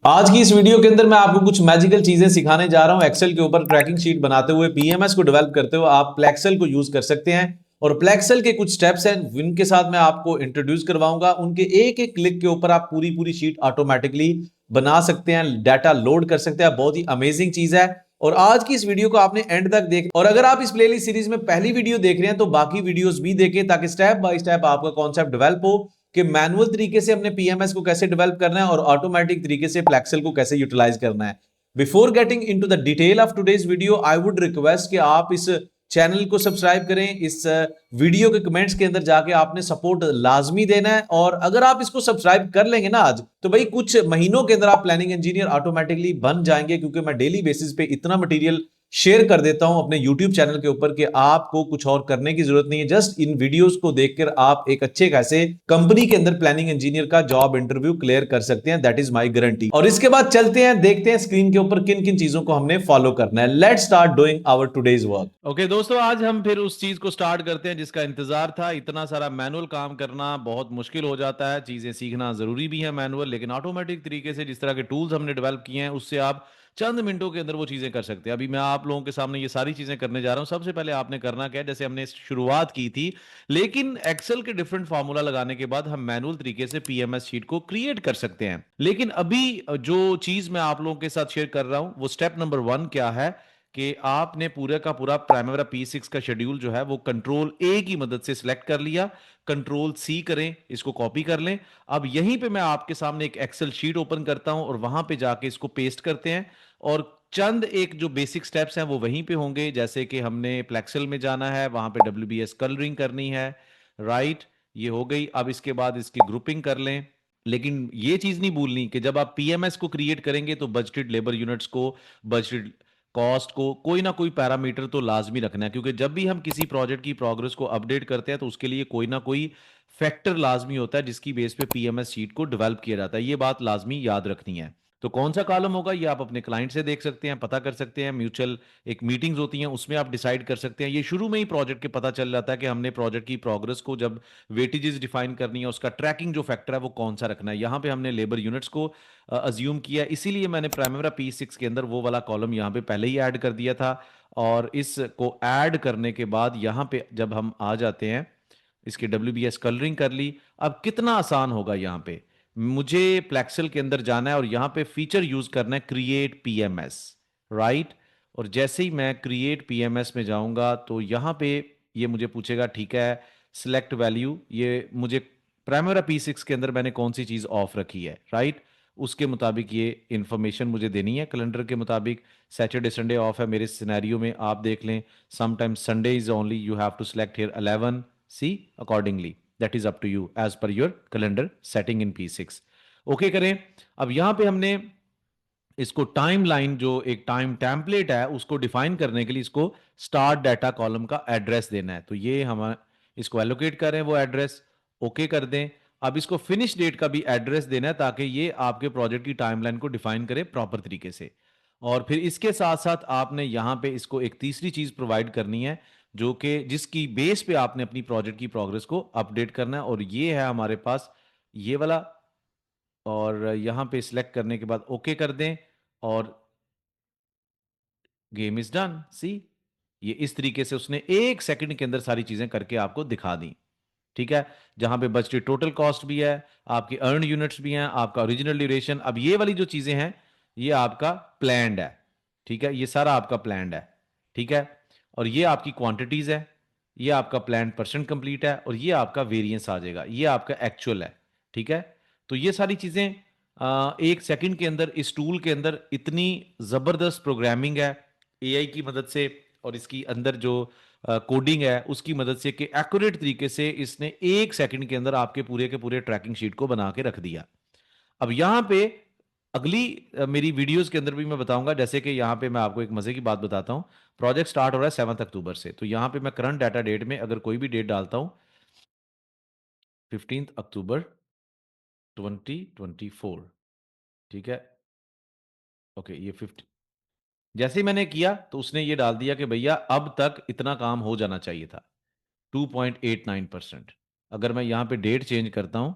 आज की इस वीडियो के अंदर मैं आपको कुछ मैजिकल चीजें सिखाने जा रहा हूं। एक्सेल के ऊपर ट्रैकिंग शीट बनाते हुए पीएमएस को डेवलप करते हुए आप प्लेक्सेल को यूज कर सकते हैं। और प्लेक्सेल के कुछ स्टेप्स हैं जिनके साथ मैं आपको इंट्रोड्यूस करवाऊंगा। उनके एक एक क्लिक के ऊपर आप पूरी पूरी शीट ऑटोमेटिकली बना सकते हैं, डाटा लोड कर सकते हैं। बहुत ही अमेजिंग चीज है। और आज की इस वीडियो को आपने एंड तक देख, और अगर आप इस प्लेलिस्ट सीरीज में पहली वीडियो देख रहे हैं तो बाकी वीडियोस भी देखें, ताकि स्टेप बाय स्टेप आपका कॉन्सेप्ट डेवलप हो कि मैनुअल तरीके से अपने पीएमएस को कैसे डेवलप करना है और ऑटोमेटिक तरीके से प्लेक्सेल को कैसे यूटिलाइज करना है। Before getting into the detail of today's video, I would request कि आप इस चैनल को सब्सक्राइब करें। इस वीडियो के कमेंट्स के अंदर जाके आपने सपोर्ट लाजमी देना है। और अगर आप इसको सब्सक्राइब कर लेंगे ना आज, तो भाई कुछ महीनों के अंदर आप प्लानिंग इंजीनियर ऑटोमेटिकली बन जाएंगे, क्योंकि मैं डेली बेसिस पे इतना मटेरियल शेयर कर देता हूं अपने YouTube चैनल के ऊपर कि आपको कुछ और करने की जरूरत नहीं है। जस्ट इन वीडियोस को देखकर आप एक अच्छे खासे कंपनी के अंदर प्लानिंग इंजीनियर का जॉब इंटरव्यू क्लियर कर सकते हैं। That is my guarantee. और इसके बाद चलते हैं, देखते हैं स्क्रीन के ऊपर किन किन चीजों को हमने फॉलो करना है। Let's start doing our today's work. Okay दोस्तों, आज हम फिर उस चीज को स्टार्ट करते हैं जिसका इंतजार था। इतना सारा मैनुअल काम करना बहुत मुश्किल हो जाता है। चीजें सीखना जरूरी भी है मैनुअल, लेकिन ऑटोमेटिक तरीके से जिस तरह के टूल्स हमने डेवलप किए हैं उससे आप चंद मिनटों के अंदर वो चीजें कर सकते हैं। अभी मैं आप लोगों के सामने ये सारी चीजें करने जा रहा हूं। सबसे पहले आपने करना क्या है, जैसे हमने शुरुआत की थी, लेकिन एक्सेल के डिफरेंट फार्मूला लगाने के बाद हम मैनुअल तरीके से पीएमएस शीट को क्रिएट कर सकते हैं। लेकिन अभी जो चीज मैं आप लोगों के साथ शेयर कर रहा हूं वो स्टेप नंबर 1 क्या है कि आपने पूरे का पूरा प्राइमरी P6 का शेड्यूल जो है वो कंट्रोल ए की मदद से सिलेक्ट कर लिया। कंट्रोल सी करें, इसको कॉपी कर लें। अब यहीं पे मैं आपके सामने एक एक्सेल शीट ओपन करता हूं और वहां पे जाके इसको पेस्ट करते हैं। और चंद एक जो बेसिक स्टेप्स हैं वो वहीं पे होंगे, जैसे कि हमने प्लेक्सेल में जाना है, वहां पे WBS कलरिंग करनी है। राइट, ये हो गई। अब इसके बाद इसकी ग्रुपिंग कर लें। लेकिन ये चीज नहीं भूलनी कि जब आप पीएमएस को क्रिएट करेंगे तो बजटेड लेबर यूनिट्स को, बजटेड कॉस्ट को, कोई ना कोई पैरामीटर तो लाजमी रखना है, क्योंकि जब भी हम किसी प्रोजेक्ट की प्रोग्रेस को अपडेट करते हैं तो उसके लिए कोई ना कोई फैक्टर लाजमी होता है जिसकी बेस पे पीएमएस शीट को डेवलप किया जाता है। ये बात लाजमी याद रखनी है। तो कौन सा कॉलम होगा ये आप अपने क्लाइंट से देख सकते हैं, पता कर सकते हैं। म्यूचुअल एक मीटिंग्स होती हैं, उसमें आप डिसाइड कर सकते हैं। ये शुरू में ही प्रोजेक्ट के पता चल जाता है कि हमने प्रोजेक्ट की प्रोग्रेस को जब वेटेजेस डिफाइन करनी है, उसका ट्रैकिंग जो फैक्टर है वो कौन सा रखना है। यहाँ पे हमने लेबर यूनिट्स को अज्यूम किया, इसीलिए मैंने प्राइमरी P6 के अंदर वो वाला कॉलम यहाँ पे पहले ही ऐड कर दिया था। और इसको ऐड करने के बाद यहाँ पे जब हम आ जाते हैं, इसकी WBS कलरिंग कर ली। अब कितना आसान होगा, यहाँ पे मुझे प्लेक्सेल के अंदर जाना है और यहाँ पे फीचर यूज करना है क्रिएट पीएमएस। राइट, और जैसे ही मैं क्रिएट पीएमएस में जाऊंगा तो यहाँ पे ये मुझे पूछेगा, ठीक है सिलेक्ट वैल्यू। ये मुझे प्राइमरी P6 के अंदर मैंने कौन सी चीज ऑफ रखी है, राइट, उसके मुताबिक ये इंफॉर्मेशन मुझे देनी है। कैलेंडर के मुताबिक सैटरडे संडे ऑफ है मेरे सिनेरियो में, आप देख लें। Sometimes Sunday is only, you have to select here 11 C accordingly. That is up to you as per your calendar setting in P6। Okay करें। अब यहां पे हमने इसको टाइम लाइन, जो एक टाइम टेम्पलेट है, उसको डिफाइन करने के लिए इसको स्टार्ट डाटा कॉलम का एड्रेस देना है। तो ये हम इसको एलोकेट करें वो एड्रेस, ओके कर दें। अब इसको फिनिश डेट का भी एड्रेस देना है ताकि ये आपके प्रोजेक्ट की टाइमलाइन को डिफाइन करे प्रॉपर तरीके से। और फिर इसके साथ साथ आपने यहां पे इसको एक तीसरी चीज प्रोवाइड करनी है, जो कि जिसकी बेस पे आपने अपनी प्रोजेक्ट की प्रोग्रेस को अपडेट करना है, और ये है हमारे पास ये वाला। और यहां पे सिलेक्ट करने के बाद ओके कर दें और गेम इज डन। सी, ये इस तरीके से उसने 1 सेकंड के अंदर सारी चीजें करके आपको दिखा दी। ठीक है, जहां पे बजटेड टोटल कॉस्ट भी है, आपकी अर्न यूनिट्स भी हैं, आपका ओरिजिनल ड्यूरेशन। अब ये वाली जो चीजें हैं ये आपका प्लान्ड है। ठीक है, ये सारा आपका प्लान्ड है। ठीक है, और ये आपकी क्वांटिटीज है, ये आपका प्लान परसेंट कंप्लीट है, और ये आपका वेरिएंस आ जाएगा, ये आपका एक्चुअल है। ठीक है, तो ये सारी चीजें 1 सेकंड के अंदर इस टूल के अंदर इतनी जबरदस्त प्रोग्रामिंग है एआई की मदद से, और इसकी अंदर जो कोडिंग है उसकी मदद से, कि एक्यूरेट तरीके से इसने 1 सेकंड के अंदर आपके पूरे के पूरे ट्रैकिंग शीट को बना के रख दिया। अब यहां पे अगली मेरी वीडियोस के अंदर भी मैं बताऊंगा, जैसे कि यहां पे मैं आपको एक मजे की बात बताता हूं। प्रोजेक्ट स्टार्ट हो रहा है 7 अक्टूबर से, तो यहां पे मैं करंट डाटा डेट में अगर कोई भी डेट डालता हूं, 15 अक्टूबर 2024। ठीक है, ओके, ये 50। जैसे ही मैंने किया तो उसने ये डाल दिया कि भैया अब तक इतना काम हो जाना चाहिए था, 2.89%। अगर मैं यहां पे डेट चेंज करता हूं,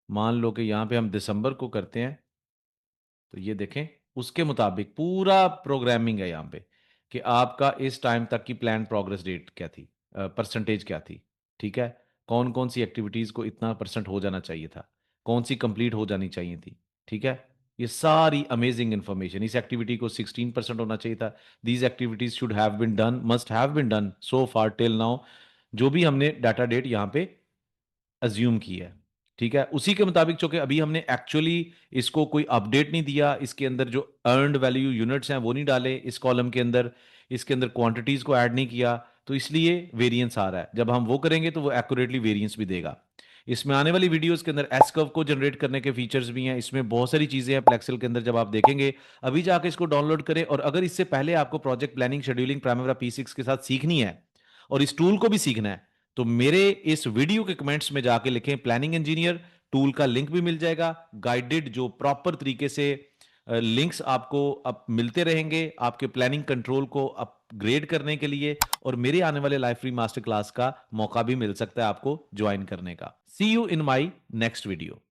मान लो कि यहां पे हम दिसंबर को करते हैं तो ये देखें, उसके मुताबिक पूरा प्रोग्रामिंग है यहाँ पे कि आपका इस टाइम तक की प्लान प्रोग्रेस डेट क्या थी, परसेंटेज क्या थी, ठीक है? कौन-कौन सी एक्टिविटीज़ को इतना परसेंट हो जाना चाहिए था, कौन सी कंप्लीट हो जानी चाहिए थी, ठीक है? ये सारी अमेजिंग इन्फॉर्मेशन, इस एक्टिविटी को 16% होना चाहिए था। These activities should have been done, must have been done so far till now, जो भी हमने डाटा डेट यहाँ पे अज़्यूम की है, ठीक है? उसी के मुताबिक चूँकि अभी हमने एक्चुअली इसको कोई अपडेट नहीं दिया, इसके अंदर जो अर्न्ड वैल्यू यूनिट्स हैं वो नहीं डाले इस कॉलम के अंदर, इसके अंदर क्वांटिटीज़ को ऐड नहीं किया, तो इसलिए वेरिएंस आ रहा है। जब हम वो करेंगे तो वो एक्यूरेटली वेरिएंस भी देगा। इसमें आने वाली वीडियोज़ के अंदर एस कर्व को जनरेट करने के फीचर्स भी हैं, इसमें बहुत सारी चीज़ें हैं प्लेक्सल के अंदर, जब आप देखेंगे, अभी जाके इसको डाउनलोड करें। और अगर इससे पहले आपको प्रोजेक्ट प्लानिंग, शेड्यूलिंग प्राइमेरा P6 के साथ सीखनी है और इस टूल को भी सीखना है, तो मेरे इस वीडियो के कमेंट्स में जाके लिखें प्लानिंग इंजीनियर, टूल का लिंक भी मिल जाएगा, गाइडेड जो प्रॉपर तरीके से लिंक्स आपको अब मिलते रहेंगे आपके प्लानिंग कंट्रोल को अपग्रेड करने के लिए, और मेरे आने वाले लाइव फ्री मास्टर क्लास का मौका भी मिल सकता है आपको ज्वाइन करने का। See you in my next video.